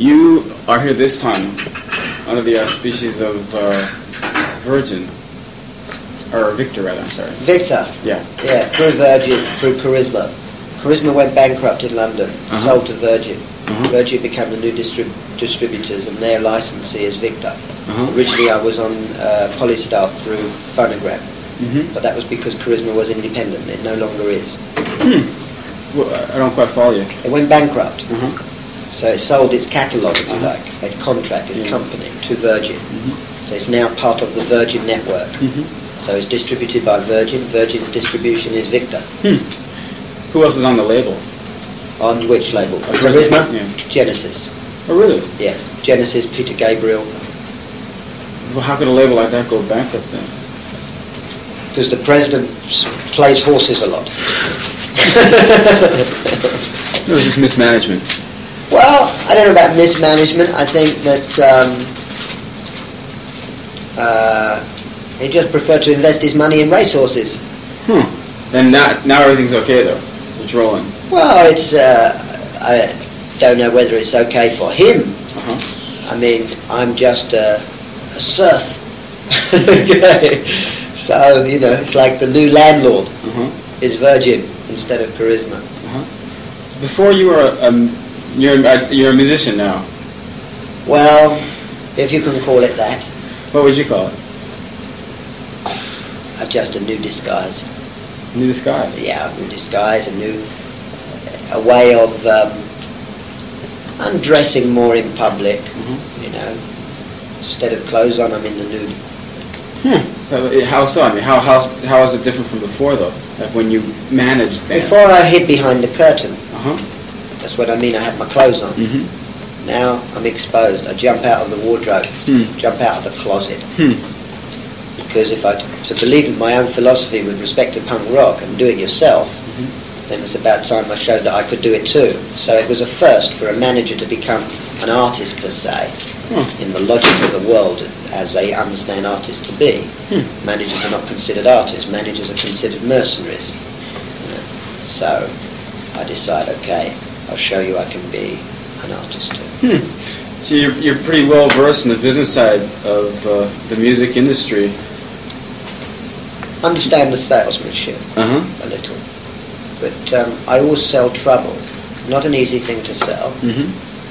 You are here this time under the auspices of Virgin, or Victor rather, I'm sorry. Victor? Yeah. Yeah, through Virgin, through Charisma. Charisma went bankrupt in London, sold to Virgin. Virgin became the new distributors, and their licensee is Victor. Originally I was on Polystar through Phonogram, but that was because Charisma was independent. It no longer is. Well, I don't quite follow you. It went bankrupt. So it sold its catalogue, if you like, its contract, its company, to Virgin. So it's now part of the Virgin network. So it's distributed by Virgin. Virgin's distribution is Victor. Who else is on the label? On which label? Charisma? Yeah. Genesis. Oh, really? Yes. Genesis, Peter Gabriel. Well, how could a label like that go bankrupt then? Because the president plays horses a lot. It was just mismanagement. Well, I don't know about mismanagement. I think that he just preferred to invest his money in racehorses. And now everything's okay though. It's rolling. Well, it's I don't know whether it's okay for him. I mean, I'm just a serf. Okay. So, you know, it's like the new landlord is Virgin instead of Charisma. Before you were you're a musician now. Well, if you can call it that. What would you call it? Just a new disguise. New disguise? Yeah, a new disguise, a way of undressing more in public, you know. Instead of clothes on, I'm in the nude. How so? I mean, how is it different from before though? Like when you managed bands? Before I hid behind the curtain. That's what I mean, I had my clothes on. Now I'm exposed. I jump out of the wardrobe, jump out of the closet. Because if I to believe in my own philosophy with respect to punk rock and do it yourself, then it's about time I showed that I could do it too. So it was a first for a manager to become an artist per se, in the logic of the world as they understand artists to be. Managers are not considered artists. Managers are considered mercenaries. You know? So I decide, okay, I'll show you I can be an artist too. So you're pretty well versed in the business side of the music industry. Understand the salesmanship a little, but I always sell trouble. Not an easy thing to sell,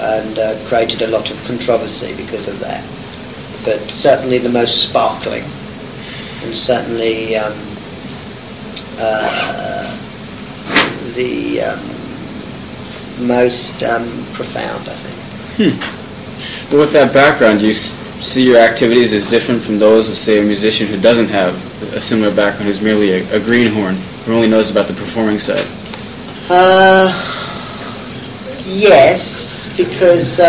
and created a lot of controversy because of that. But certainly the most sparkling, and certainly the most profound, I think. Well, with that background, do you see your activities as different from those of, say, a musician who doesn't have a similar background, who's merely a greenhorn, who only knows about the performing side? Yes, because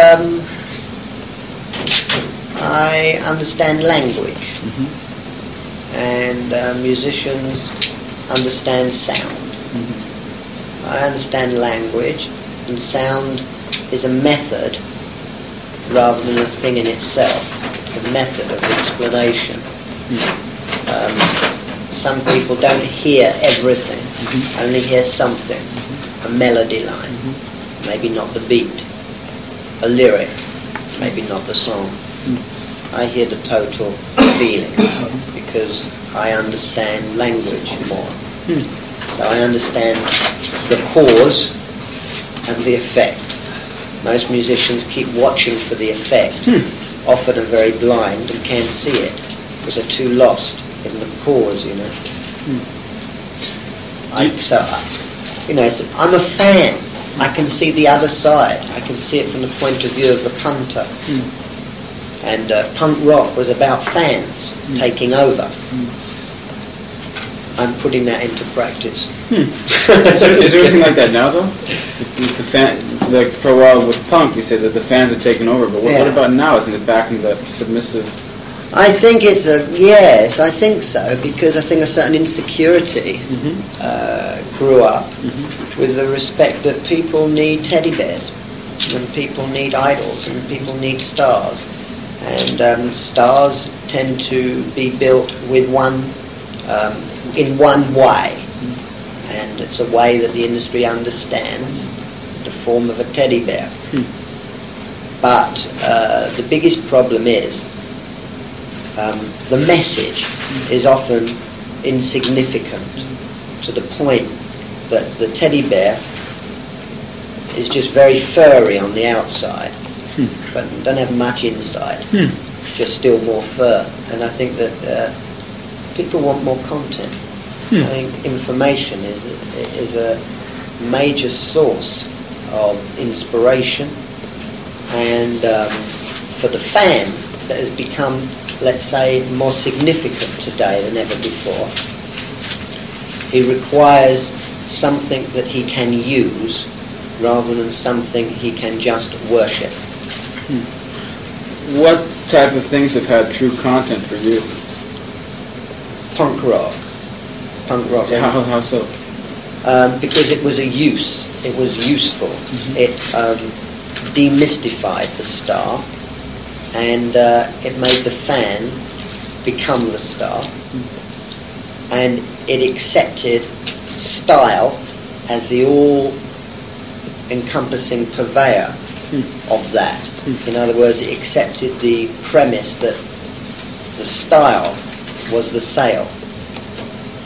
I understand language, and musicians understand sound. I understand language, and sound is a method rather than a thing in itself. It's a method of explanation. Some people don't hear everything, only hear something, a melody line, maybe not the beat, a lyric, maybe not the song. I hear the total feeling because I understand language more. So I understand the cause and the effect. Most musicians keep watching for the effect. Often are very blind and can't see it because they're too lost in the cause, you know. I'm a fan. I can see the other side. I can see it from the point of view of the punter. And punk rock was about fans taking over. I'm putting that into practice. Is there anything like that now, though? Like for a while with punk, you said that the fans are taking over, but what about now? Isn't it back in the submissive? I think it's yes, I think so, because I think a certain insecurity grew up with the respect that people need teddy bears, and people need idols, and people need stars, and stars tend to be built with in one way, and it's a way that the industry understands, the form of a teddy bear. But the biggest problem is the message is often insignificant to the point that the teddy bear is just very furry on the outside, but don't have much inside, just still more fur. And I think that people want more content. I think information is a major source of inspiration, and for the fan, that has become, let's say, more significant today than ever before. He requires something that he can use rather than something he can just worship. What type of things have had true content for you? Punk rock. Punk rock. How so? Because it was a use. It was useful. It demystified the star, and it made the fan become the star, and it accepted style as the all-encompassing purveyor of that. In other words, it accepted the premise that the style was the sale.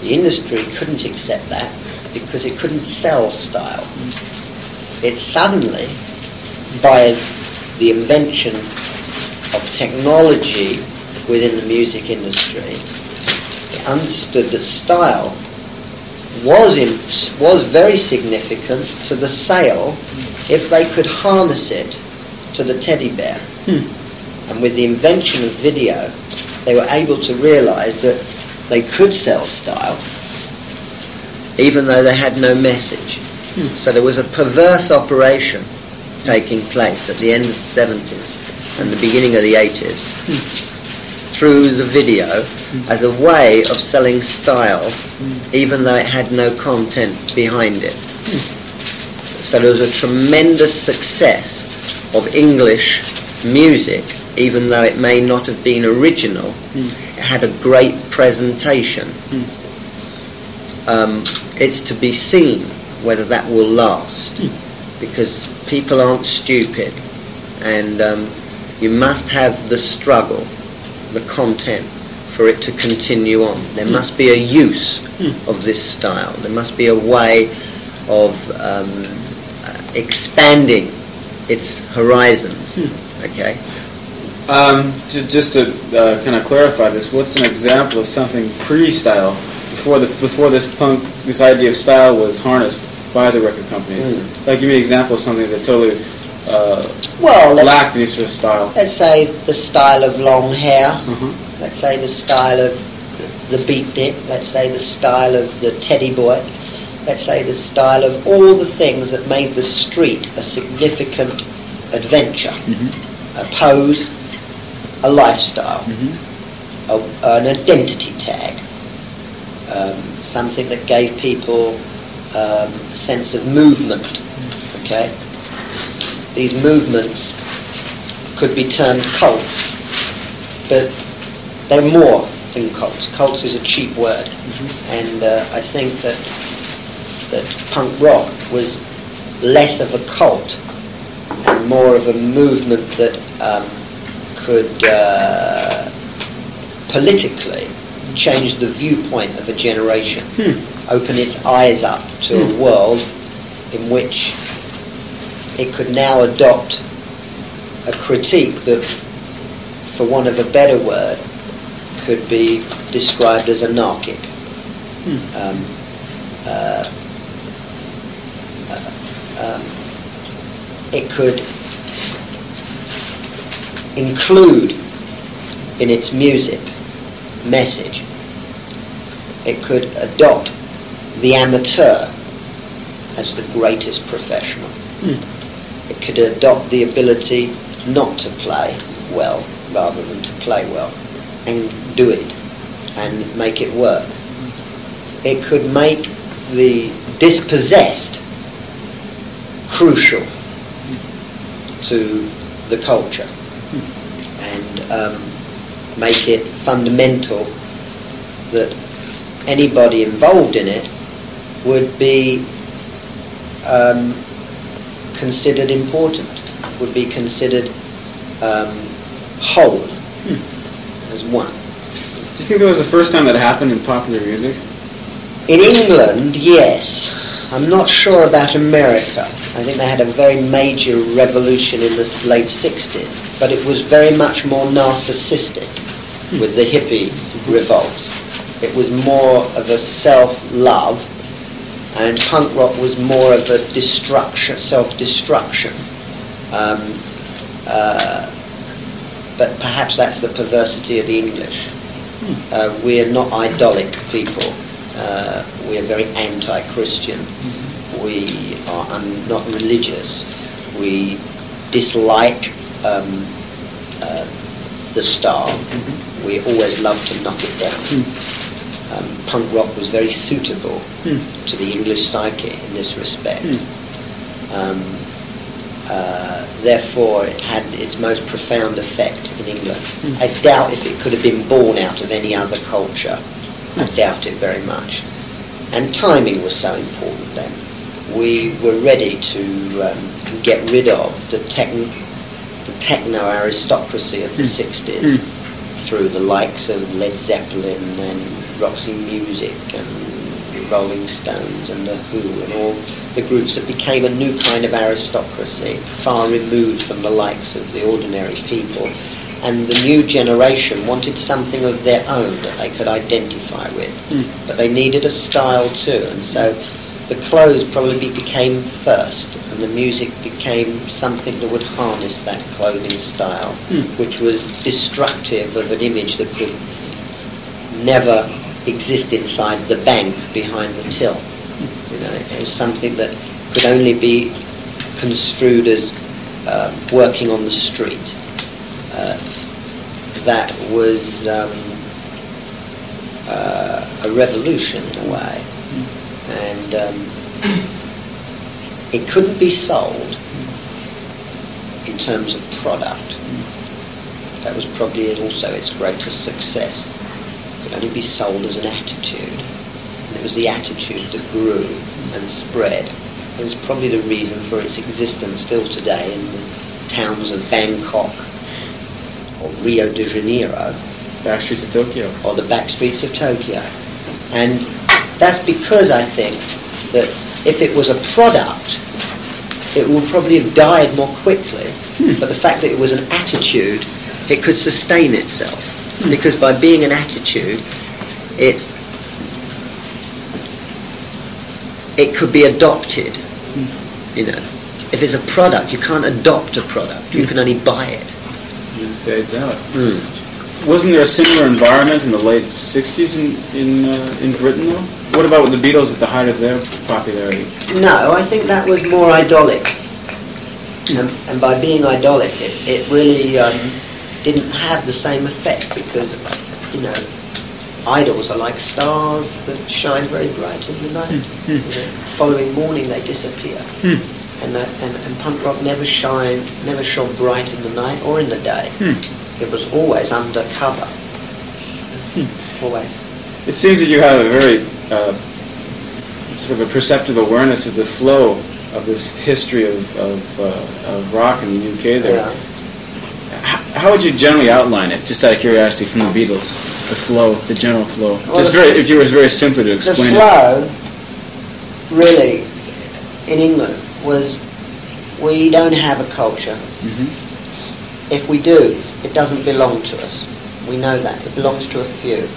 The industry couldn't accept that because it couldn't sell style. It suddenly, by the invention of technology within the music industry, it understood that style was very significant to the sale if they could harness it to the teddy bear. And with the invention of video, they were able to realize that they could sell style even though they had no message. So there was a perverse operation taking place at the end of the 70s and the beginning of the 80s through the video as a way of selling style even though it had no content behind it. So there was a tremendous success of English music, even though it may not have been original. It had a great presentation. It's to be seen whether that will last, because people aren't stupid, and you must have the struggle, the content, for it to continue on. There must be a use of this style. There must be a way of expanding its horizons. Okay. Just to kind of clarify this, what's an example of something pre-style, before this idea of style was harnessed by the record companies? Like, give me an example of something that totally lacked any sort of style. Let's say the style of long hair. Let's say the style of the beatnik. Let's say the style of the teddy boy. Let's say the style of all the things that made the street a significant adventure, a pose, a lifestyle, an identity tag, something that gave people a sense of movement. Okay, these movements could be termed cults, but they're more than cults. Cults is a cheap word, and I think that punk rock was less of a cult and more of a movement that could politically change the viewpoint of a generation, open its eyes up to a world in which it could now adopt a critique that, for want of a better word, could be described as anarchic. It could include in its music message. It could adopt the amateur as the greatest professional. It could adopt the ability not to play well rather than to play well, and do it and make it work. It could make the dispossessed crucial to the culture, and make it fundamental that anybody involved in it would be considered important, would be considered hold as one. Do you think that was the first time that happened in popular music? In England, yes. I'm not sure about America. I think they had a very major revolution in the late 60s, but it was very much more narcissistic with the hippie revolts. It was more of a self-love, and punk rock was more of a destruction, self-destruction. But perhaps that's the perversity of the English. We are not idolic people. We are very anti-Christian. We are not religious. We dislike the style. We always love to knock it down. Punk rock was very suitable to the English psyche in this respect. Therefore, it had its most profound effect in England. I doubt if it could have been born out of any other culture. I doubt it very much. And timing was so important then. We were ready to get rid of the techno-aristocracy of the 60s through the likes of Led Zeppelin and Roxy Music and Rolling Stones and The Who and all the groups that became a new kind of aristocracy, far removed from the likes of the ordinary people. And the new generation wanted something of their own that they could identify with. But they needed a style too, and so the clothes probably became first, and the music became something that would harness that clothing style, which was destructive of an image that could never exist inside the bank behind the till. You know, it was something that could only be construed as working on the street. That was a revolution in a way, and it couldn't be sold in terms of product. That was probably also its greatest success. It could only be sold as an attitude, and it was the attitude that grew and spread. And it's probably the reason for its existence still today in the towns of Bangkok or Rio de Janeiro, Back streets of Tokyo, or the back streets of Tokyo. And that's because I think that if it was a product, it would probably have died more quickly. But the fact that it was an attitude, it could sustain itself. Because by being an attitude, it could be adopted. You know, if it's a product, you can't adopt a product. You can only buy it. It fades out. Wasn't there a similar environment in the late 60s in Britain, though? What about with the Beatles at the height of their popularity? No, I think that was more idolic. And by being idolic, it really didn't have the same effect, because, you know, idols are like stars that shine very bright in the night. You know, following morning they disappear. And punk rock never shone bright in the night or in the day. It was always undercover. Always. It seems that you have a very sort of a perceptive awareness of the flow of this history of rock in the UK there. Yeah. How would you generally outline it, just out of curiosity, from the Beatles? The flow, the general flow. Well, just if you were very simply to explain the flow, really, in England, was we don't have a culture. If we do, it doesn't belong to us. We know that. It belongs to a few.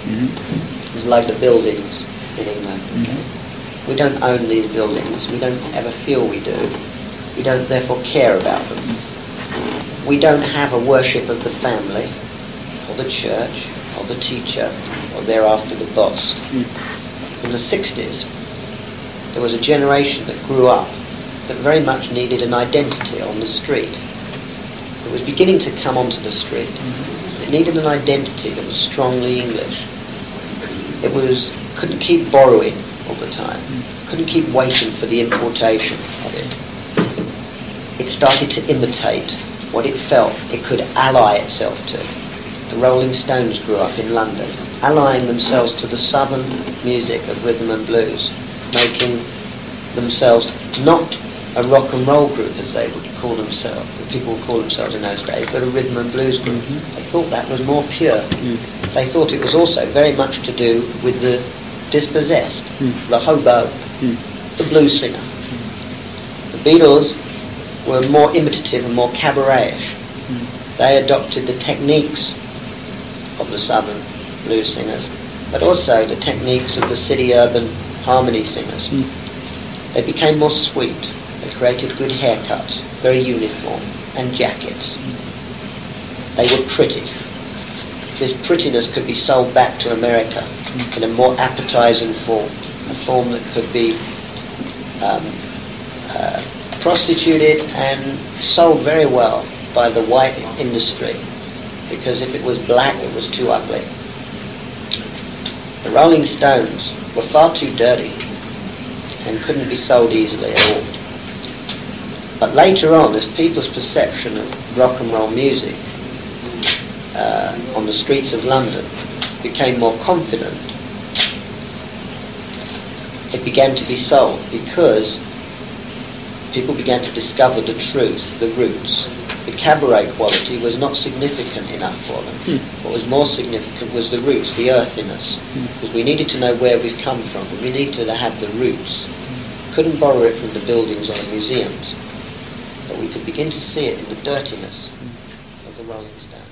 It's like the buildings in England. We don't own these buildings. We don't ever feel we do. We don't therefore care about them. We don't have a worship of the family, or the church, or the teacher, or thereafter the boss. In the 60s, there was a generation that grew up that very much needed an identity on the street. It was beginning to come onto the street. It needed an identity that was strongly English. It couldn't keep borrowing all the time. Couldn't keep waiting for the importation of it. It started to imitate what it felt it could ally itself to. The Rolling Stones grew up in London, allying themselves to the southern music of rhythm and blues, making themselves not a rock and roll group, as they would call themselves, the people would call themselves in those days, but a rhythm and blues group. They thought that was more pure. They thought it was also very much to do with the dispossessed, the hobo, the blues singer. The Beatles were more imitative and more cabaretish. They adopted the techniques of the southern blues singers, but also the techniques of the city urban harmony singers. They became more sweet. They created good haircuts, very uniform, and jackets. They were pretty. This prettiness could be sold back to America in a more appetizing form, a form that could be prostituted and sold very well by the white industry, because if it was black it was too ugly. The Rolling Stones were far too dirty and couldn't be sold easily at all. But later on, as people's perception of rock and roll music on the streets of London became more confident, it began to be sold because people began to discover the truth, the roots. The cabaret quality was not significant enough for them. What was more significant was the roots, the earthiness. Because we needed to know where we've come from, but we needed to have the roots. Couldn't borrow it from the buildings or the museums, but we could begin to see it in the dirtiness of the Rolling Stones.